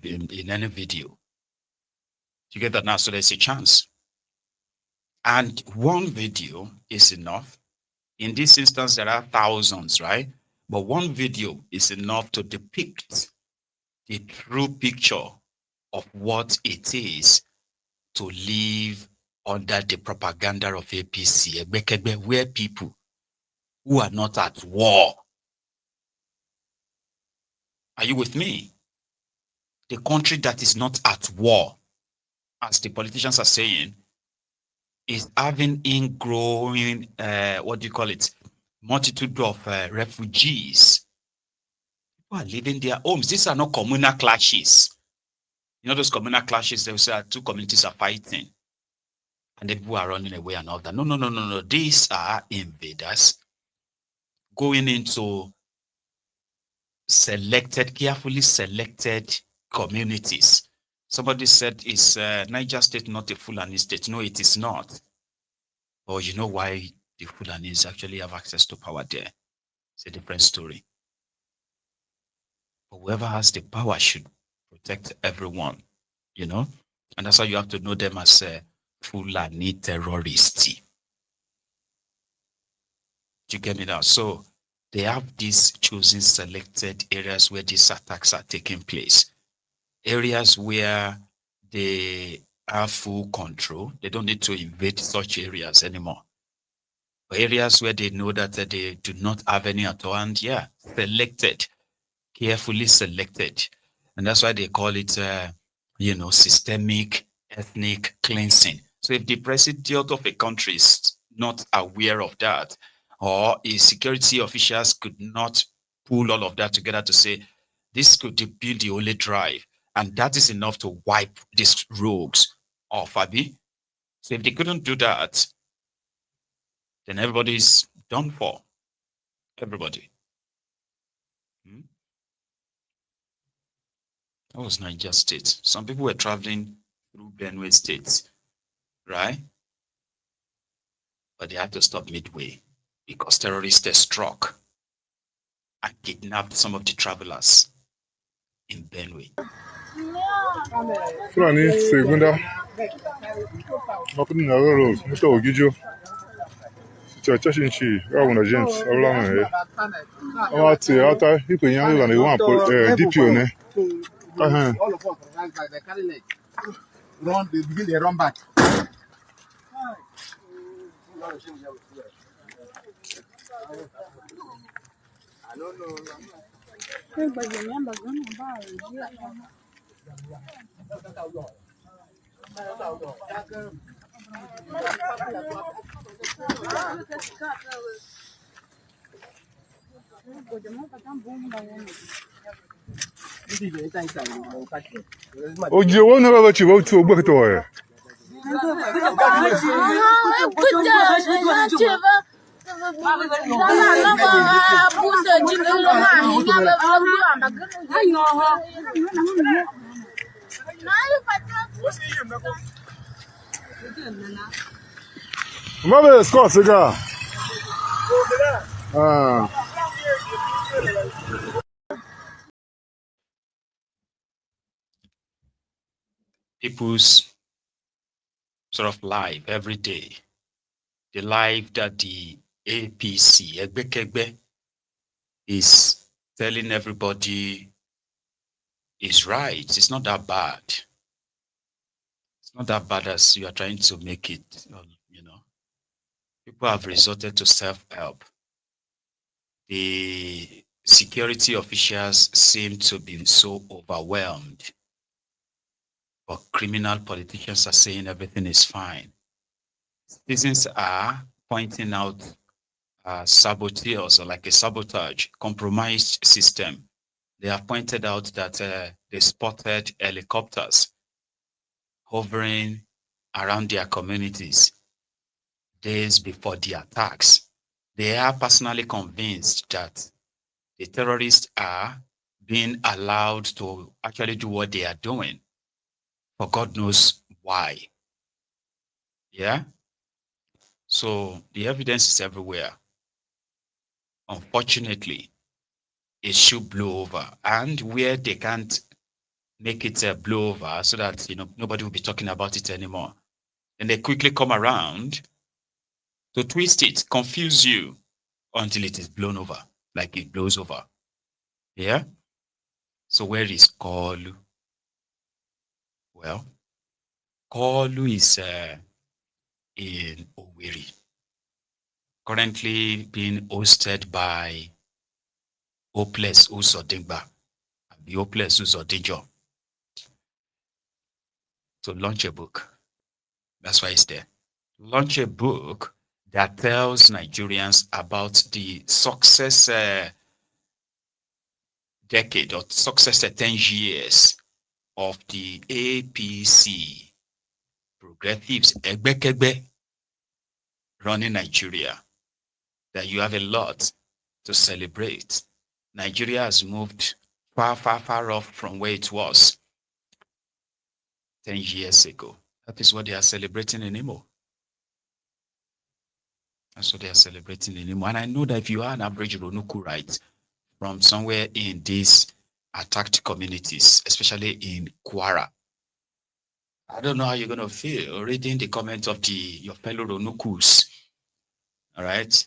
in any video. You get that now? So there's a chance. And one video is enough. In this instance, there are thousands, right? But one video is enough to depict the true picture of what it is to live under the propaganda of APC, where people who are not at war. Are you with me? The country that is not at war, as the politicians are saying, is having ingrowing, multitude of refugees. People are leaving their homes. These are not communal clashes. You know those communal clashes, they will say two communities are fighting and the people are running away and all that. No. These are invaders going into carefully selected communities. Somebody said, is Niger State not a Fulani state? No, it is not. But you know why the Fulanis actually have access to power there? It's a different story. But whoever has the power should protect everyone, you know? And that's why you have to know them as Fulani terrorists. Do you get me now? So they have these chosen selected areas where these attacks are taking place. Areas where they have full control. They don't need to invade such areas anymore. But areas where they know that they do not have any at all, and selected, carefully selected. And that's why they call it, systemic ethnic cleansing. So if the president of a country is not aware of that, or if security officials could not pull all of that together to say, this could be the only drive, and that is enough to wipe these rogues off, Abi. So if they couldn't do that, then everybody's done for. Everybody. That was Niger State. Some people were traveling through Benue State, right? But they had to stop midway because terrorists struck and kidnapped some of the travelers in Benue. Fulani segunda mapudi na road mito ogijo chacha shinchi awuna James awla me awati ata ikwenya yo na one DPO ne all of us like they carry leg run they begin they run back. I don't know. Oje wo na ba chi wo tu ogbo to e Mother Scott cigar. People's sort of life every day, the life that the APC Egbekegbe is telling everybody is right. It's not that bad. It's not that bad as you are trying to make it, you know. People have resorted to self-help. The security officials seem to be so overwhelmed. But criminal politicians are saying everything is fine. Citizens are pointing out saboteurs, or like a sabotage, compromised system. They have pointed out that they spotted helicopters hovering around their communities days before the attacks. They are personally convinced that the terrorists are being allowed to actually do what they are doing, for God knows why. Yeah? So the evidence is everywhere. Unfortunately, it should blow over. And where they can't make it blow over so that nobody will be talking about it anymore. And they quickly come around to twist it, confuse you until it is blown over, like it blows over. Yeah. So where is Kolu? Well, Kolu is in Owerri, currently being hosted by Hopeless Usodingba and the Hopeless Usodijo to launch a book. That's why it's there. Launch a book that tells Nigerians about the success decade or success 10 years of the APC progressives Egbekegbe running Nigeria, that you have a lot to celebrate. Nigeria has moved far, far, far off from where it was 10 years ago. That is what they are celebrating in Imo. That's what they are celebrating in Imo. And I know that if you are an average Ronuku, right, from somewhere in these attacked communities, especially in Kwara, I don't know how you're going to feel reading the comments of your fellow Ronukus, all right,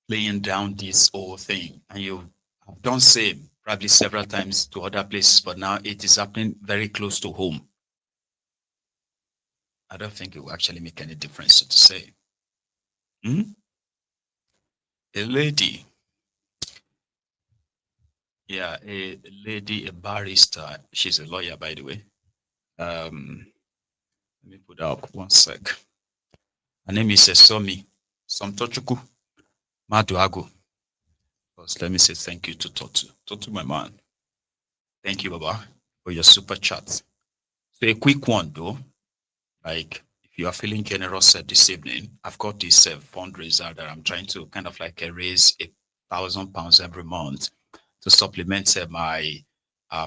laying down this whole thing. And you have done same probably several times to other places, but now it is happening very close to home. I don't think it will actually make any difference, so to say. A lady, yeah, a lady, a barrister. She's a lawyer, by the way. Let me put up 1 sec. Her name is Sommie Maduagwu. First, let me say thank you to Totu. Totu, my man. Thank you, Baba, for your super chat. So a quick one, though. Like, if you are feeling generous this evening, I've got this fundraiser that I'm trying to kind of like raise £1,000 every month to supplement my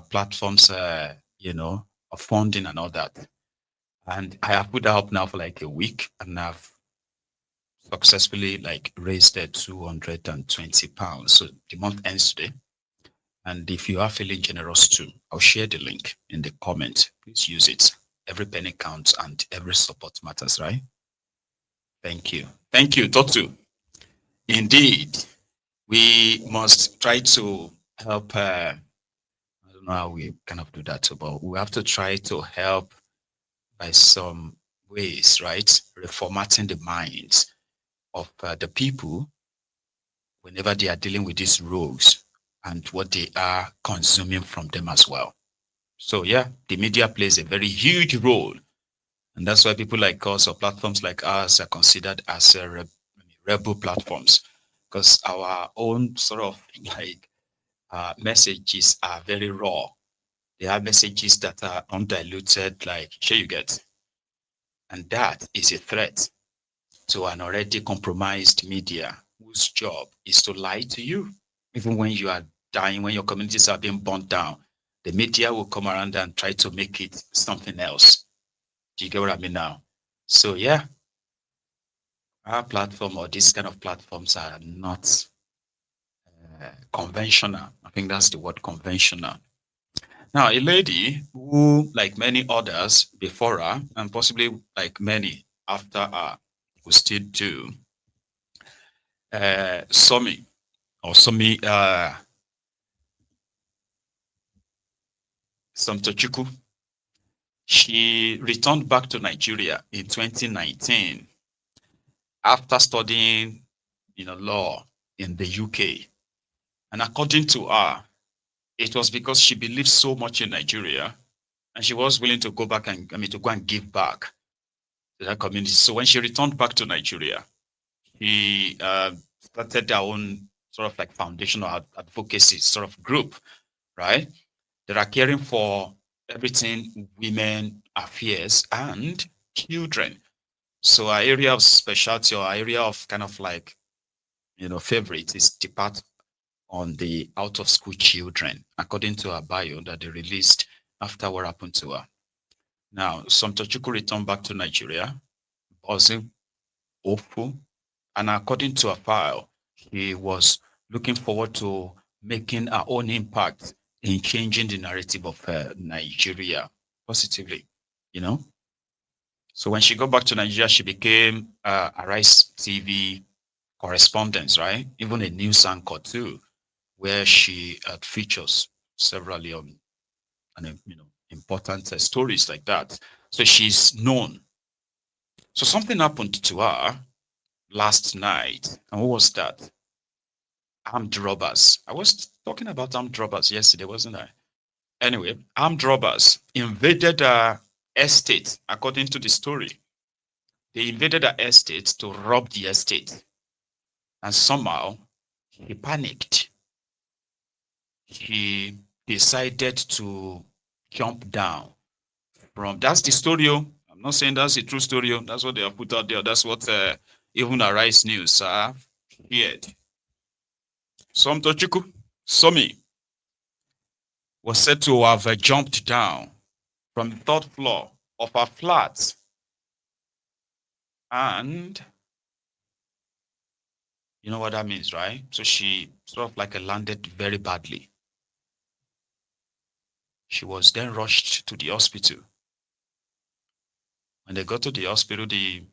platforms, of funding and all that. And I have put that up now for like a week, and I've successfully like raised £220. So the month ends today. And if you are feeling generous too, I'll share the link in the comment. Please use it. Every penny counts and every support matters, right? Thank you. Thank you, Totu. Indeed, we must try to help. I don't know how we kind of do that, but we have to try to help by some ways, right? Reformatting the minds of the people whenever they are dealing with these rogues and what they are consuming from them as well. So yeah, the media plays a very huge role. And that's why people like us or platforms like ours are considered as rebel platforms, because our own sort of like messages are very raw. They are messages that are undiluted, like, sure you get. And that is a threat to an already compromised media whose job is to lie to you. Even when you are dying, when your communities are being burnt down, the media will come around and try to make it something else. Do you get what I mean now? So yeah, our platform or these kind of platforms are not conventional. I think that's the word, conventional. Now, a lady who, like many others before her, and possibly like many after her, will still do, Sommie Somtochukwu. She returned back to Nigeria in 2019 after studying, law in the UK. And according to her, it was because she believed so much in Nigeria, and she was willing to go back and to go and give back to that community. So when she returned back to Nigeria, she started her own sort of like foundational advocacy sort of group, right? That are caring for everything women affairs and children. So our area of specialty or our area of kind of like, favorite is the part on the out of school children, according to her bio that they released after what happened to her. Now, Somtochukwu returned back to Nigeria, buzzing, hopeful, and according to her file, she was looking forward to making her own impact in changing the narrative of Nigeria positively, you know. So when she got back to Nigeria, she became a Rice TV correspondent, right? Even a news anchor too, where she features severally on important stories like that. So she's known. So something happened to her last night, and what was that? Armed robbers. I was talking about armed robbers yesterday, wasn't I? Anyway, armed robbers invaded her estate, according to the story. They invaded her estate to rob the estate. And somehow he panicked. He decided to jump down from, that's the story. I'm not saying that's a true story. That's what they have put out there. That's what even Arise News have heard. Somtochukwu, Sommie, was said to have jumped down from the third floor of her flat, and you know what that means, right? So she sort of like landed very badly. She was then rushed to the hospital. When they got to the hospital, the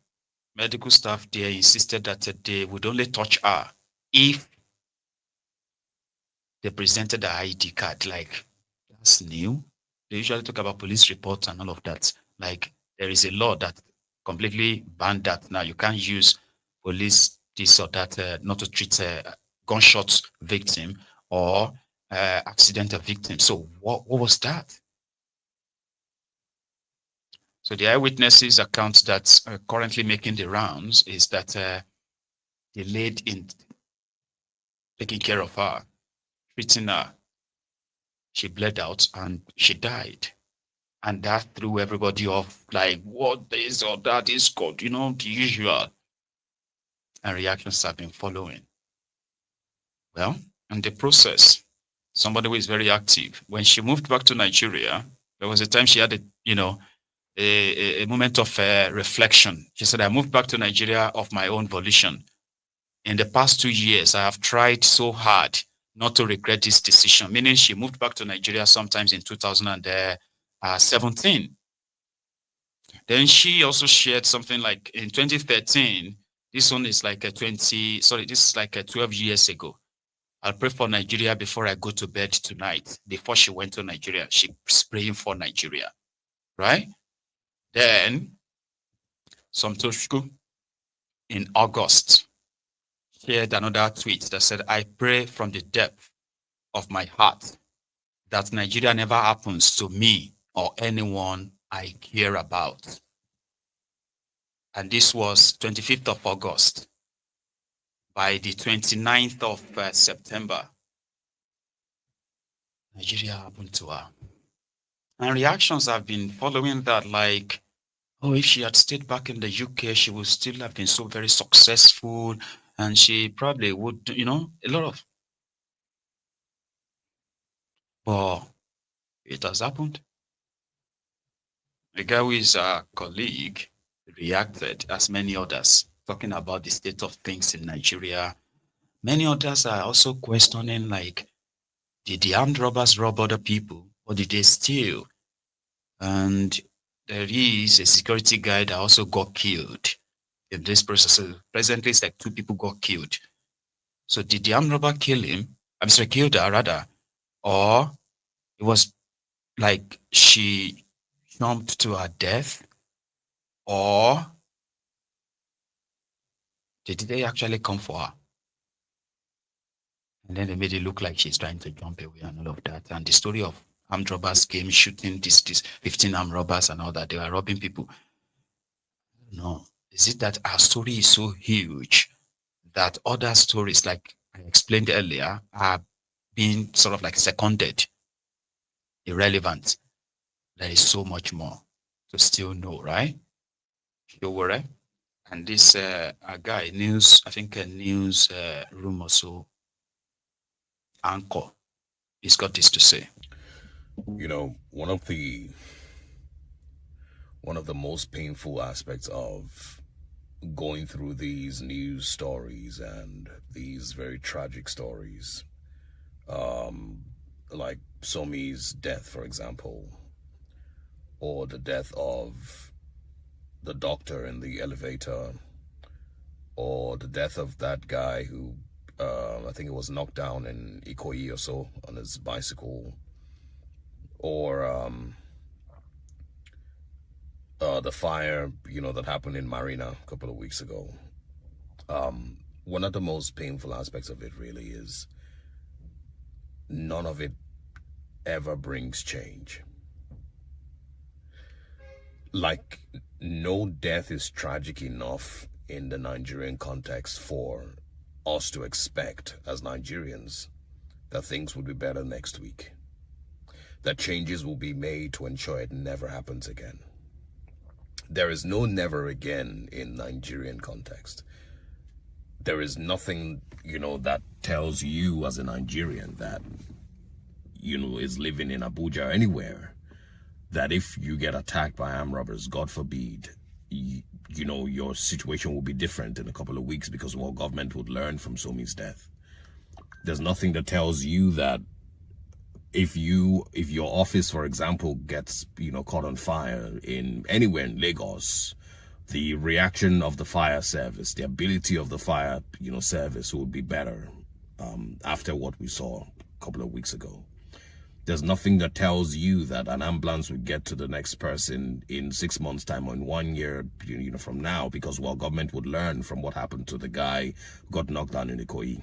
medical staff there insisted that they would only touch her if they presented the ID card. Like, that's new. They usually talk about police reports and all of that. Like, there is a law that completely banned that now. You can't use police this or that not to treat a gunshot victim or accidental victim. So what was that? So the eyewitnesses account that's currently making the rounds is that delayed in taking care of her, treating her. She bled out and she died. And that threw everybody off, like, what this or that is called, the usual. And reactions have been following. Well, in the process, somebody who is very active. When she moved back to Nigeria, there was a time she had a moment of reflection. She said, I moved back to Nigeria of my own volition. In the past 2 years, I have tried so hard not to regret this decision, meaning she moved back to Nigeria sometimes in 2017. Then she also shared something like in 2013, this one is like this is like 12 years ago. I'll pray for Nigeria before I go to bed tonight. Before she went to Nigeria, she's praying for Nigeria, right? Then, Somtoshku in August shared another tweet that said, I pray from the depth of my heart that Nigeria never happens to me or anyone I care about. And this was 25th of August. By the 29th of September, Nigeria happened to her. And reactions have been following that, like, oh, if she had stayed back in the UK, she would still have been so very successful. And she probably would, a lot of. But it has happened. A guy who is a colleague reacted, as many others, talking about the state of things in Nigeria. Many others are also questioning, like, did the armed robbers rob other people or did they steal? And there is a security guy that also got killed in this process. So presently, it's like 2 people got killed. So did the armed robber kill him? I'm sorry, killed her rather, or it was like she jumped to her death, or did they actually come for her? And then they made it look like she's trying to jump away and all of that. And the story of armed robbers came shooting this 15 armed robbers and all that. They were robbing people. No. Is it that our story is so huge that other stories, like I explained earlier, are being sort of like seconded, irrelevant? There is so much more to still know, right? Don't worry. And this a guy, I think a news room or so, anchor, he's got this to say. You know, one of the most painful aspects of going through these news stories and these very tragic stories, like Sommie's death, for example, or the death of the doctor in the elevator, or the death of that guy who, I think it was knocked down in Ikoyi or so on his bicycle, or the fire, that happened in Marina a couple of weeks ago. One of the most painful aspects of it really is none of it ever brings change. Like, no death is tragic enough in the Nigerian context for us to expect as Nigerians that things would be better next week, that changes will be made to ensure it never happens again. There is no never again in Nigerian context. There is nothing, that tells you as a Nigerian that, is living in Abuja or anywhere, that if you get attacked by armed robbers, God forbid, your situation will be different in a couple of weeks because government would learn from Sommie's death. There's nothing that tells you that if your office, for example, gets, caught on fire anywhere in Lagos, the reaction of the fire service, the ability of the fire, service would be better after what we saw a couple of weeks ago. There's nothing that tells you that an ambulance would get to the next person in 6 months' time or in 1 year, from now, because government would learn from what happened to the guy who got knocked down in Ikoyi.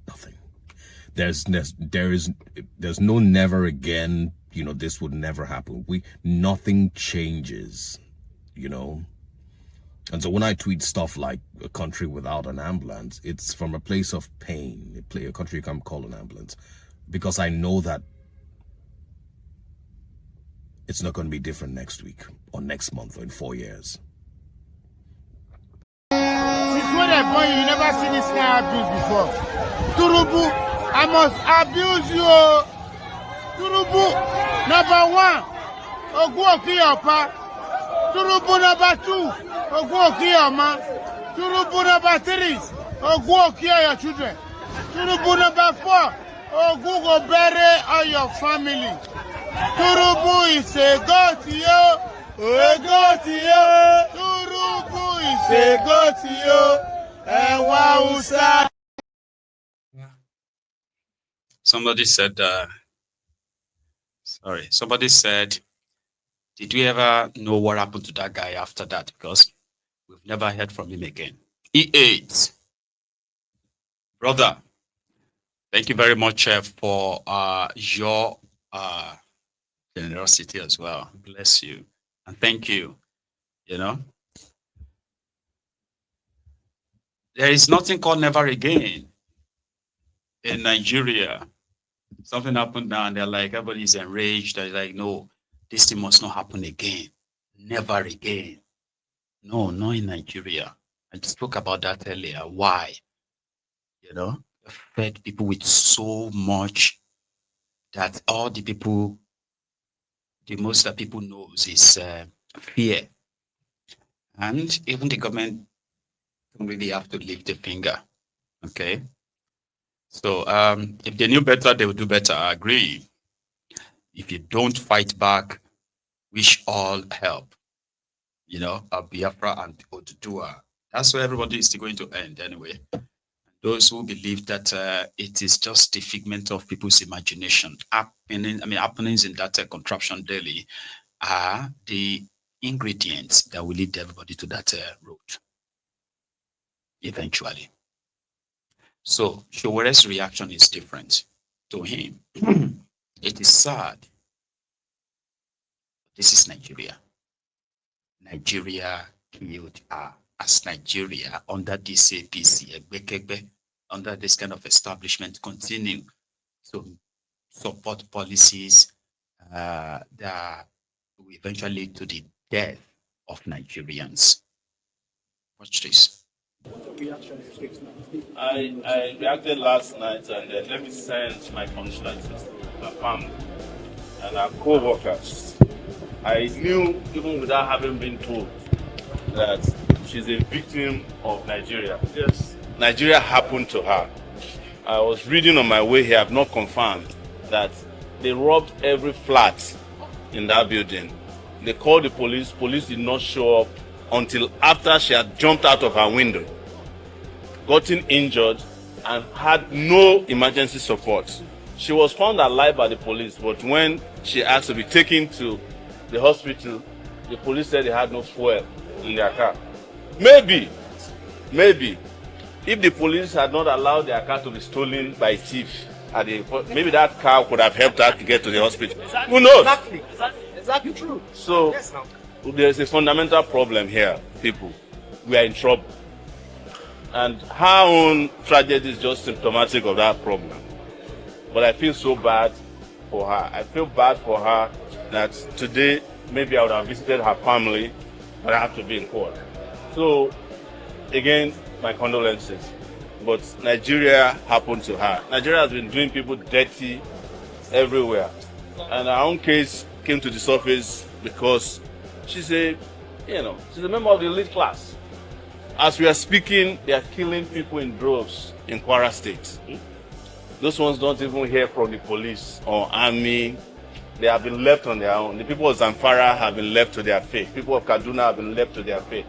Nothing. There's no never again. This would never happen. Nothing changes. And so when I tweet stuff like a country without an ambulance, it's from a place of pain. A country you can't call an ambulance, because I know that it's not going to be different next week or next month or in 4 years. Since when I born you never seen this kind of abuse before. Turubu, I must abuse you. Turubu, number 1, Ogu Okiyopa. Turubu number 2, Ogu Okiyoma. Turubu number 3, Ogu Okiyo your children. Turubu number 4, Ogu go bury all your family. Turubu is a goat to you. A goat to you. Turubu is a goat to you. And Wausa. Somebody said, did you ever know what happened to that guy after that? Because we've never heard from him again. He ate. Brother, thank you very much for your generosity as well. Bless you. And thank you. There is nothing called never again in Nigeria. Something happened now and they're like, everybody's enraged. They're like, no, this thing must not happen again. Never again. No, not in Nigeria. I spoke about that earlier. Why? Fed people with so much that all the most that people knows is fear. And even the government don't really have to lift a finger. Okay. So if they knew better, they would do better. I agree. If you don't fight back, wish all help. Biafra and Oduduwa. That's where everybody is going to end anyway. Those who believe that it is just the figment of people's imagination, happenings in that contraption daily are the ingredients that will lead everybody to that road eventually. So Showere's reaction is different to him. It is sad. This is Nigeria. Nigeria killed as Nigeria under this APC, under this kind of establishment, continue to support policies that will eventually lead to the death of Nigerians. Watch this. I reacted last night, and let me send my condolences to my family and our co-workers. I knew, even without having been told, that she's a victim of Nigeria. Yes, Nigeria happened to her. I was reading on my way here, I've not confirmed, that they robbed every flat in that building. They called the police. Police did not show up until after she had jumped out of her window, gotten injured, and had no emergency support. She was found alive by the police, but when she asked to be taken to the hospital, the police said they had no fuel in their car. Maybe, if the police had not allowed their car to be stolen by a thief, maybe that car could have helped her to get to the hospital. Who knows? Exactly true. So yes, now. There's a fundamental problem here, people. We are in trouble. And her own tragedy is just symptomatic of that problem. But I feel so bad for her. I feel bad for her that today maybe I would have visited her family, but I have to be in court. So again, my condolences. But Nigeria happened to her. Nigeria has been doing people dirty everywhere. And her own case came to the surface because she's a member of the elite class. As we are speaking, they are killing people in droves in Kwara State. Those ones don't even hear from the police or army. They have been left on their own. The people of Zamfara have been left to their fate. People of Kaduna have been left to their fate.